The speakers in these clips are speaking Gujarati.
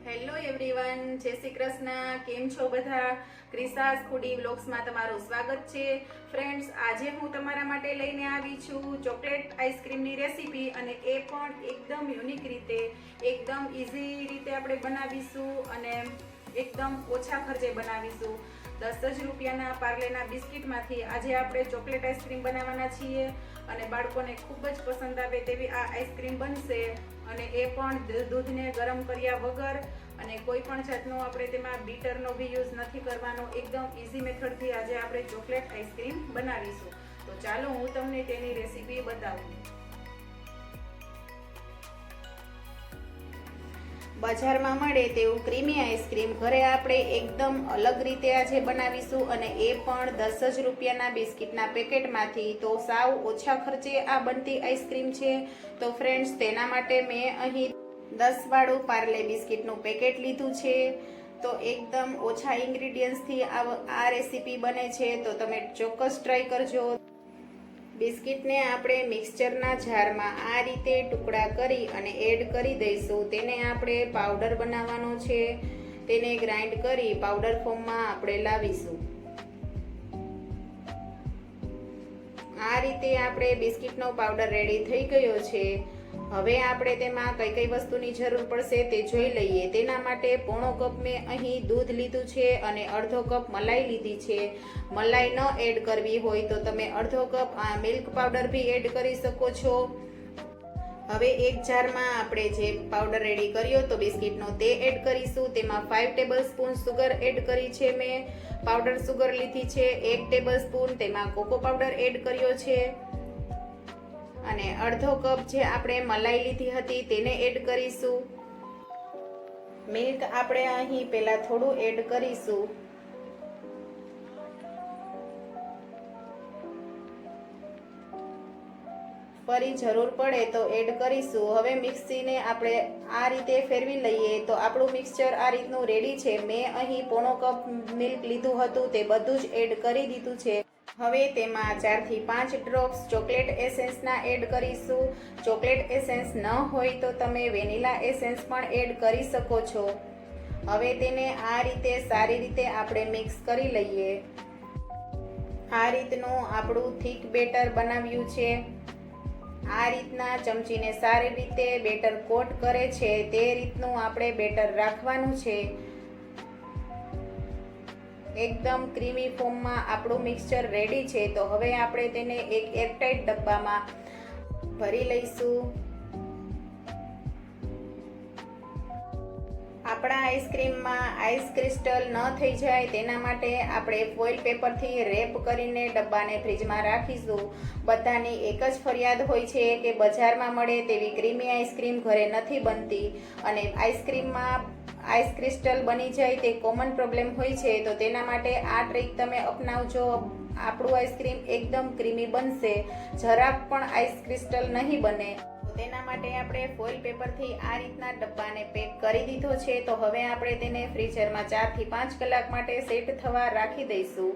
હેલો એવરીવન, જય શ્રી કૃષ્ણ. કેમ છો બધા? ક્રિસાસ ફૂડી વ્લોગ્સમાં તમારું સ્વાગત છે. ફ્રેન્ડ્સ, આજે હું તમારા માટે લઈને આવી છું ચોકલેટ આઈસ્ક્રીમની રેસીપી, અને એ પણ એકદમ યુનિક રીતે, એકદમ ઇઝી રીતે આપણે બનાવીશું અને એકદમ ઓછા ખર્ચે બનાવીશું. 10 જ રૂપિયાના પાર્લેના બિસ્કિટમાંથી આજે આપણે ચોકલેટ આઈસ્ક્રીમ બનાવવાના છીએ અને બાળકોને ખૂબ જ પસંદ આવે તેવી આ આઈસ્ક્રીમ બનશે. અને એ પણ દૂધને ગરમ કર્યા વગર, અને કોઈ પણ જાતનો આપણે તેમાં બીટરનો બી યુઝ નથી કરવાનો. એકદમ ઇઝી મેથડથી આજે આપણે ચોકલેટ આઈસ્ક્રીમ બનાવીશું. તો ચાલો હું તમને તેની રેસીપી બતાવું. બજારમાં મળે તેવું ક્રીમી આઈસ્ક્રીમ ઘરે આપણે એકદમ અલગ રીતે આજે બનાવીશું, અને એ પણ 10 જ રૂપિયાના બિસ્કિટના પેકેટમાંથી. તો સાવ ઓછા ખર્ચે આ બનતી આઈસ્ક્રીમ છે. તો ફ્રેન્ડ્સ, તેના માટે મેં અહીં 10 વાળું પાર્લે બિસ્કિટનું પેકેટ લીધું છે. તો એકદમ ઓછા ઇન્ગ્રીડિયન્ટ્સથી આ રેસીપી બને છે, તો તમે ચોક્કસ ટ્રાય કરજો. બિસ્કિટને આપણે મિક્સચરના જારમાં આ રીતે ટુકડા કરી અને એડ કરી દઈશું. તેને આપણે પાવડર બનાવવાનો છે. તેને ગ્રાઇન્ડ કરી પાવડર ફોર્મમાં આપણે લાવીશું. આ રીતે આપણે બિસ્કિટનો પાવડર રેડી થઈ ગયો છે. હવે આપણે તેમાં કઈ કઈ વસ્તુની જરૂર પડશે તે જોઈ લઈએ. તેના માટે પોણો કપ મેં અહીં દૂધ લીધું છે અને અડધો કપ મલાઈ લીધી છે. મલાઈ ન એડ કરવી હોય તો તમે અડધો કપ મિલ્ક પાવડર બી એડ કરી શકો છો. હવે એક જારમાં આપણે જે પાવડર રેડી કર્યો તો બિસ્કિટનો તે એડ કરીશું. તેમાં 5 ટેબલ સ્પૂન સુગર એડ કરી છે. મેં પાવડર સુગર લીધી છે. 1 ટેબલ સ્પૂન તેમાં કોકો પાવડર એડ કર્યો છે, અને અડધો કપ જે આપણે મલાઈ લીધી હતી તેને એડ કરીશું. મિલ્ક આપણે અહીં પહેલા થોડું એડ કરીશું. ફરી જરૂર પડે તો એડ કરીશું. હવે મિક્સીને આપણે આ રીતે ફેરવી લઈએ તો આપણું મિક્સચર આ રીતનું રેડી છે. મેં અહીં પોણો કપ મિલ્ક લીધું હતું તે બધું જ એડ કરી દીધું છે. હવે તેમાં 4 થી 5 ડ્રોપ્સ ચોકલેટ એસેન્સના એડ કરીશું. ચોકલેટ એસેન્સ ન હોય તો તમે વેનીલા એસેન્સ પણ એડ કરી શકો છો. હવે તેને આ રીતે સારી રીતે આપણે મિક્સ કરી લઈએ. આ રીતનું આપણું થીક બેટર બનાવ્યું છે. આ રીતના ચમચીને સારી રીતે બેટર કોટ કરે છે તે રીતનું આપણે બેટર રાખવાનું છે. એકદમ ક્રીમી ફોર્મમાં આપણું મિક્સચર રેડી છે. તો હવે આપણે તેને એક એરટાઇટ ડબ્બામાં ભરી લઈશું. આપણા આઈસ્ક્રીમમાં આઈસ ક્રિસ્ટલ ન થઈ જાય તેના માટે આપણે ફોઇલ પેપરથી રેપ કરીને ડબ્બાને ફ્રીજમાં રાખીશું. બધાની એક જ ફરિયાદ હોય છે કે બજારમાં મળે તેવી ક્રીમી આઈસ્ક્રીમ ઘરે નથી બનતી, અને આઈસ્ક્રીમમાં આઈસ ક્રિસ્ટલ બની જાય તે કોમન પ્રોબ્લેમ હોય છે. તો તેના માટે આ ટ્રીક તમે અપનાવજો. આપણું આઈસ્ક્રીમ એકદમ ક્રીમી બનશે, જરાક પણ આઈસ ક્રિસ્ટલ નહીં બને. તેના માટે આપણે ફોઇલ પેપરથી આ રીતના ડબ્બાને પેક કરી દીધો છે. તો હવે આપણે તેને ફ્રીઝરમાં 4 થી 5 કલાક માટે સેટ થવા રાખી દઈશું.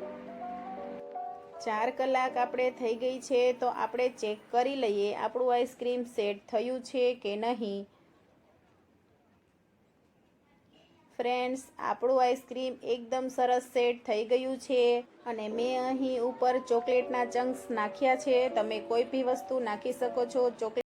4 કલાક આપણે થઈ ગઈ છે, તો આપણે ચેક કરી લઈએ આપણું આઈસ્ક્રીમ સેટ થયું છે કે નહીં. ફ્રેન્ડ્સ, આપણું આઈસ્ક્રીમ એકદમ સરસ સેટ થઈ ગયું છે, અને મેં અહીં ઉપર ચોકલેટના ચંક્સ નાખ્યા છે. તમે કોઈ બી વસ્તુ નાખી શકો છો. ચોકલેટ